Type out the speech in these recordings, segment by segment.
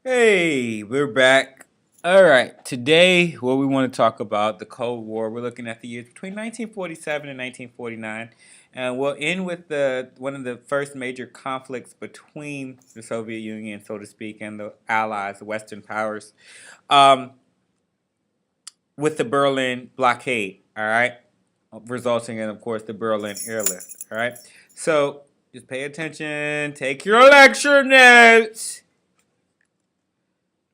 Hey, we're back. All right, today what we want to talk about the Cold War. We're looking at the years between 1947 and 1949, and we'll end with the one of the first major conflicts between the Soviet Union, so to speak, and the Allies, the Western powers, um, with the Berlin blockade. All right, resulting in, of course, the Berlin airlift. All right, so just pay attention, take your lecture notes.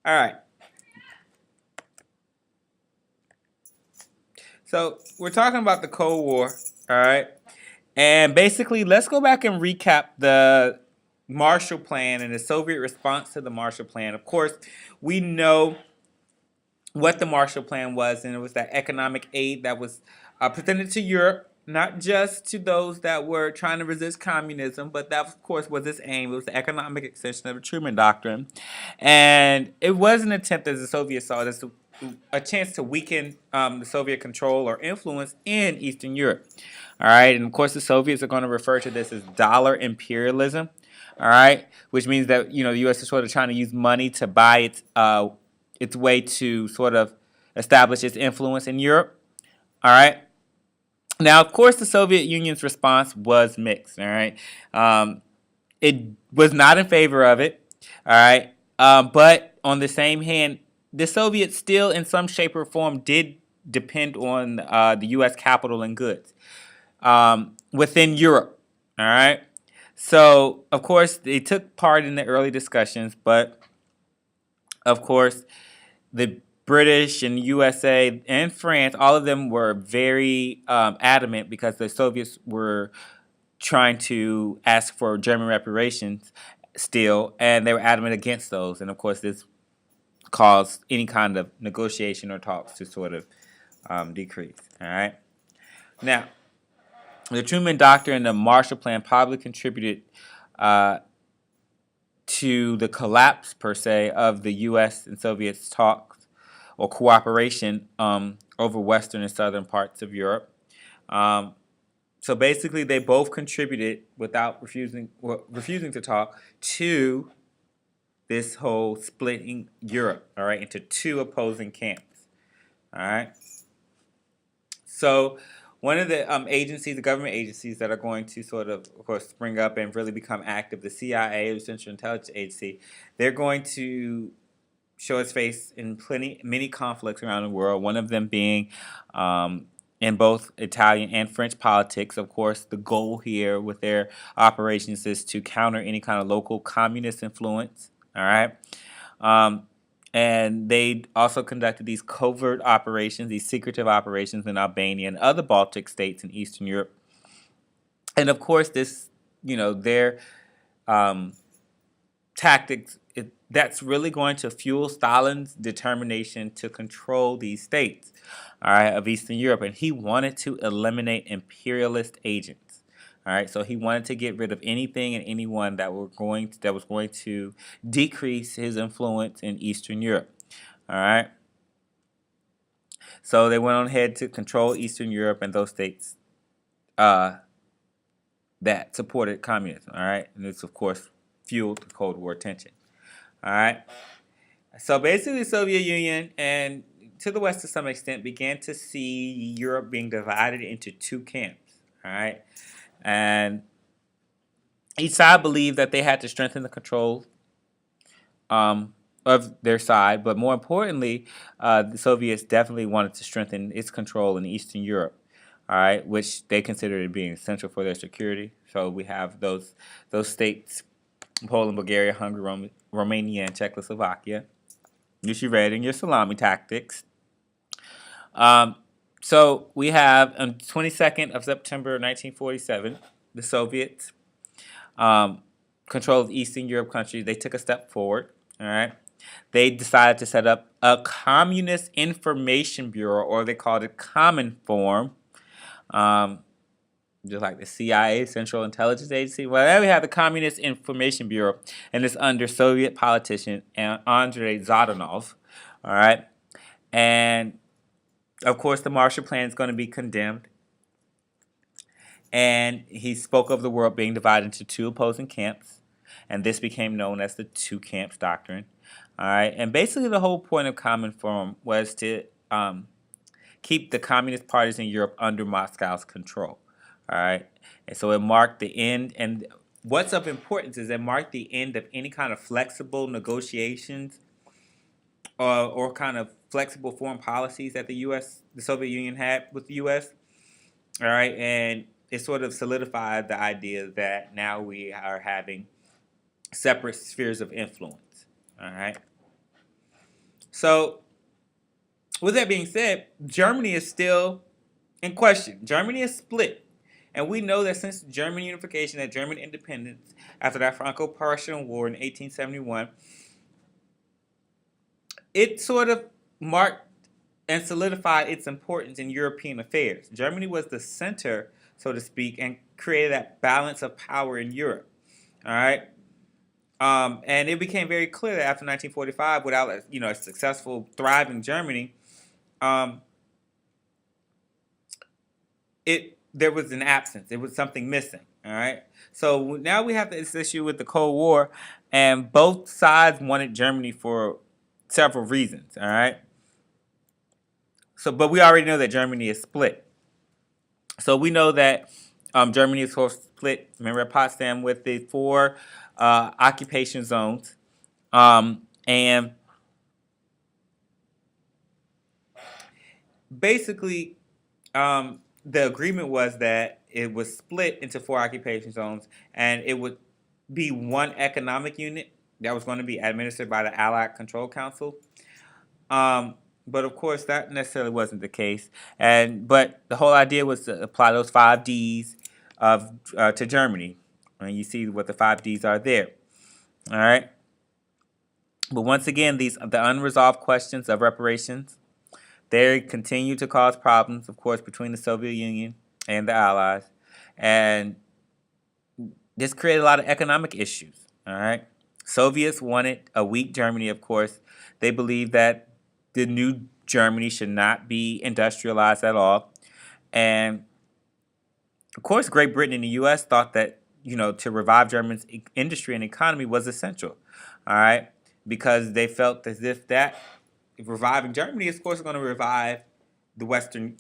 All right. So we're talking about the Cold War, all right? And basically, let's go back and recap the Marshall Plan and the Soviet response to the Marshall Plan. Of course, we know what the Marshall Plan was, and it was that economic aid that was presented to Europe, not just to those that were trying to resist communism, but that, of course, was its aim. It was the economic extension of the Truman Doctrine. And it was an attempt, as the Soviets saw it, as a chance to weaken the Soviet control or influence in Eastern Europe. All right, and of course, the Soviets are going to refer to this as dollar imperialism. All right, which means that the U.S. is sort of trying to use money to buy its way to sort of establish its influence in Europe. All right. Now, of course, the Soviet Union's response was mixed. All right, it was not in favor of it. All right, but on the same hand, the Soviets still, in some shape or form, did depend on the U.S. capital and goods within Europe. All right. So, of course, they took part in the early discussions, but of course, the British and USA and France, all of them were very adamant because the Soviets were trying to ask for German reparations still, and they were adamant against those. And of course, this caused any kind of negotiation or talks to sort of decrease. All right. Now, the Truman Doctrine and the Marshall Plan probably contributed uh, to the collapse, per se, of the U.S. and Soviet talks or cooperation over western and southern parts of Europe. Um, so basically, they both contributed without refusing to talk to this whole splitting Europe, all right, into two opposing camps, all right. So one of the agencies, the government agencies that are going to sort of course, spring up and really become active, the CIA, the Central Intelligence Agency, they're going to show its face in many conflicts around the world. One of them being in both Italian and French politics. Of course, the goal here with their operations is to counter any kind of local communist influence. All right. Um, and they also conducted these covert operations, these secretive operations in Albania and other Baltic states in Eastern Europe. And of course, their um, tactics, that's really going to fuel Stalin's determination to control these states, all right, of Eastern Europe. And he wanted to eliminate imperialist agents. All right, so he wanted to get rid of anything and anyone that was going to decrease his influence in Eastern Europe. All right, so they went on ahead to control Eastern Europe and those states uh, that supported communism. All right, and this of course fueled the Cold War tension. All right, so basically, the Soviet Union and to the West to some extent began to see Europe being divided into two camps. All right, and each side believed that they had to strengthen the control of their side, but more importantly, the Soviets definitely wanted to strengthen its control in Eastern Europe. All right, which they considered being essential for their security. So we have those states: Poland, Bulgaria, Hungary, Romania, and Czechoslovakia. You read in your salami tactics. Um, so we have on 22nd of September 1947, the Soviets controlled Eastern Europe countries. They took a step forward. All right. They decided to set up a Communist Information Bureau, or they called it Cominform, um, just like the CIA, Central Intelligence Agency. Well, there we have the Communist Information Bureau, and it's under Soviet politician Andrei Zadanov. All right. And of course, the Marshall Plan is going to be condemned. And he spoke of the world being divided into two opposing camps. and this became known as the Two Camps Doctrine. All right, and basically the whole point of Common Forum was to keep the communist parties in Europe under Moscow's control. All right, and so it marked the end. And what's of importance is it marked the end of any kind of flexible negotiations or kind of flexible foreign policies that the Soviet Union had with the U.S. All right, and it sort of solidified the idea that now we are having separate spheres of influence. All right. So, with that being said, Germany is still in question. Germany is split. And we know that since German unification, that German independence, after that Franco-Prussian War in 1871, it sort of marked and solidified its importance in European affairs. Germany was the center, so to speak, and created that balance of power in Europe. All right. And it became very clear that after 1945, without a successful, thriving Germany, there was an absence. There was something missing. All right. So now we have this issue with the Cold War, and both sides wanted Germany for several reasons. All right. So, but we already know that Germany is split. So we know that Germany is split. Remember at Potsdam with the 4 occupation zones, and basically the agreement was that it was split into 4 occupation zones, and it would be one economic unit that was going to be administered by the Allied Control Council. But of course, that necessarily wasn't the case. But the whole idea was to apply those 5 Ds to Germany, and you see what the 5 Ds are there. All right. But once again, the unresolved questions of reparations, they continue to cause problems, of course, between the Soviet Union and the Allies, and this created a lot of economic issues. All right. Soviets wanted a weak Germany, of course. They believed that the new Germany should not be industrialized at all. And, of course, Great Britain and the U.S. thought that, to revive Germany's industry and economy was essential, all right, because they felt as if reviving Germany, of course, is going to revive the Western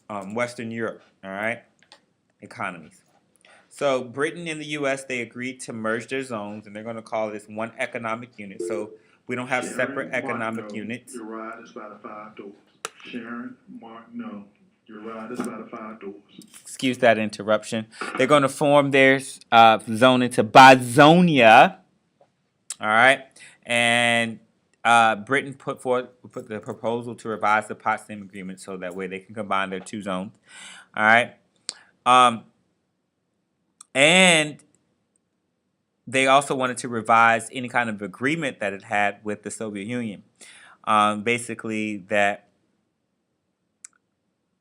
Europe, all right, economies. So Britain and the U.S., they agreed to merge their zones, and they're going to call this one economic unit. So we don't have separate economic units. You're right, it's by the 5 doors. Sharon, Mark, no. You're right, it's by the 5 doors. Excuse that interruption. They're going to form their zone into Bazonia. All right. And Britain put the proposal to revise the Potsdam Agreement so that way they can combine their 2 zones. All right. And they also wanted to revise any kind of agreement that it had with the Soviet Union. Basically, that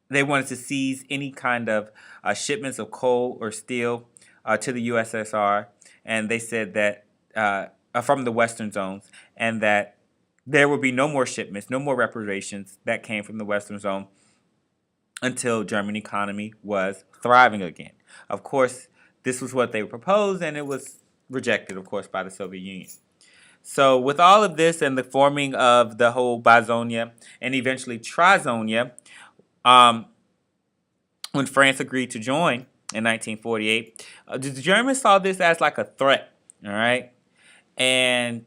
they wanted to seize any kind of shipments of coal or steel to the USSR, and they said that from the Western zones, and that there would be no more shipments, no more reparations that came from the Western zone until German economy was thriving again. Of course, this was what they proposed, and it was rejected, of course, by the Soviet Union. So with all of this and the forming of the whole Bazonia and eventually Trizonia, when France agreed to join in 1948, the Germans saw this as like a threat, all right? And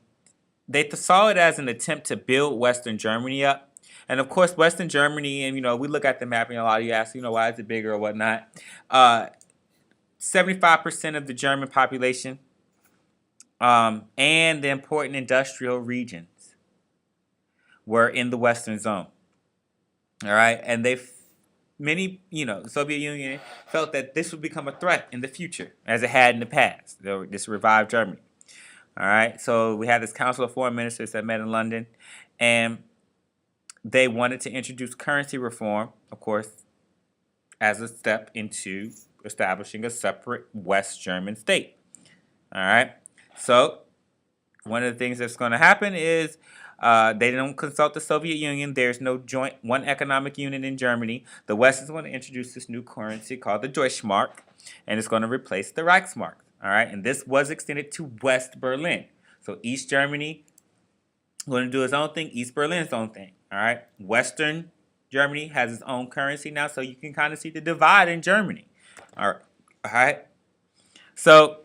they saw it as an attempt to build Western Germany up. And of course, Western Germany, and we look at the map, and a lot of you ask, why is it bigger or whatnot? 75% of the German population and the important industrial regions were in the Western zone. All right, and the Soviet Union felt that this would become a threat in the future, as it had in the past. This revived Germany. All right, so we had this Council of Foreign Ministers that met in London, and they wanted to introduce currency reform, of course, as a step into establishing a separate West German state. All right, so one of the things that's going to happen is they don't consult the Soviet Union. There's no joint one economic unit in Germany. The West is going to introduce this new currency called the Deutschmark, and it's going to replace the Reichsmark. All right, and this was extended to West Berlin. So East Germany going to do its own thing. East Berlin its own thing. All right. Western Germany has its own currency now, so you can kind of see the divide in Germany. All right. All right. So,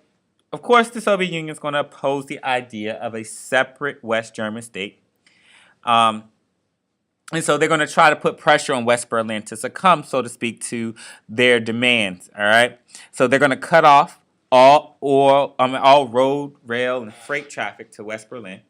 of course, the Soviet Union is going to oppose the idea of a separate West German state. Um, and so they're going to try to put pressure on West Berlin to succumb, so to speak, to their demands. All right. So they're going to cut off all road, rail, and freight traffic to West Berlin.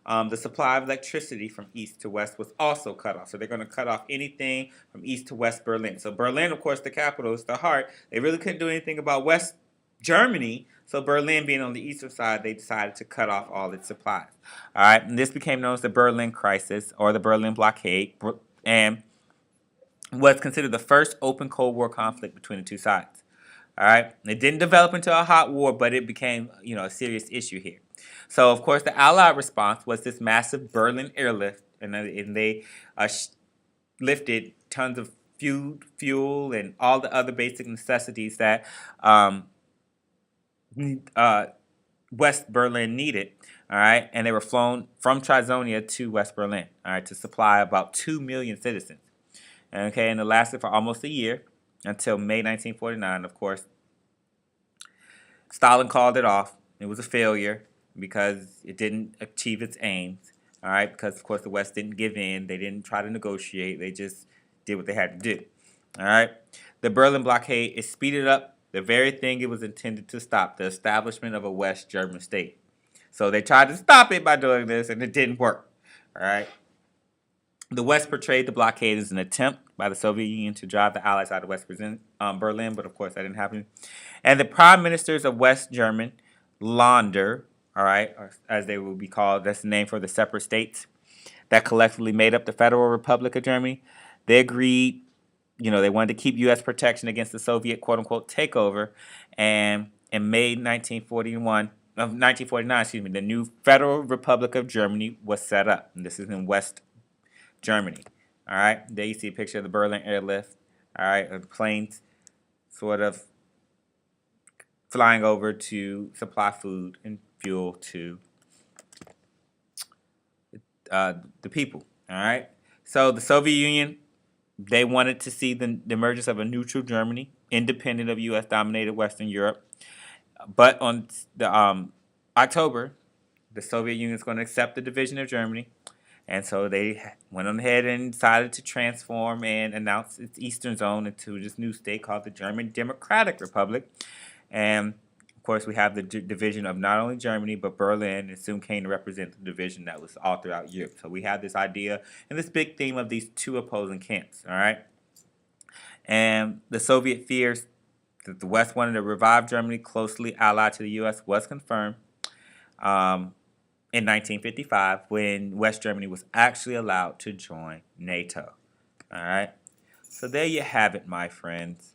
The supply of electricity from east to west was also cut off. So they're going to cut off anything from east to west Berlin. So Berlin, of course, the capital, is the heart. They really couldn't do anything about West Germany. So Berlin being on the eastern side, they decided to cut off all its supplies. All right, and this became known as the Berlin Crisis or the Berlin Blockade, and was considered the first open Cold War conflict between the two sides. All right, it didn't develop into a hot war, but it became, a serious issue here. So, of course, the Allied response was this massive Berlin airlift, and they lifted tons of fuel, and all the other basic necessities that West Berlin needed. All right, and they were flown from Trizonia to West Berlin. All right, to supply about 2 million citizens. Okay, and it lasted for almost a year until May 1949. Of course, Stalin called it off. It was a failure because it didn't achieve its aims. All right, because of course the West didn't give in. They didn't try to negotiate. They just did what they had to do. All right, the Berlin blockade is speeded up the very thing it was intended to stop: the establishment of a West German state. So they tried to stop it by doing this, and it didn't work. All right. The West portrayed the blockade as an attempt by the Soviet Union to drive the Allies out of West Berlin, but of course that didn't happen. And the prime ministers of West German, Länder, all right, or as they will be called, that's the name for the separate states that collectively made up the Federal Republic of Germany, they agreed, they wanted to keep U.S. protection against the Soviet quote-unquote takeover. And in May 1949, the new Federal Republic of Germany was set up. And this is in West Germany. All right, there you see a picture of the Berlin airlift. All right, and planes sort of flying over to supply food and fuel to the people. All right, so the Soviet Union, they wanted to see the emergence of a neutral Germany, independent of U.S. dominated Western Europe. But on the October, the Soviet Union is going to accept the division of Germany. And so they went on ahead and decided to transform and announce its eastern zone into this new state called the German Democratic Republic. And, of course, we have the division of not only Germany, but Berlin, and soon came to represent the division that was all throughout Europe. So we have this idea and this big theme of these two opposing camps, all right? And the Soviet fears that the West wanted to revive Germany closely allied to the U.S. was confirmed. In 1955, when West Germany was actually allowed to join NATO. All right? So there you have it, my friends.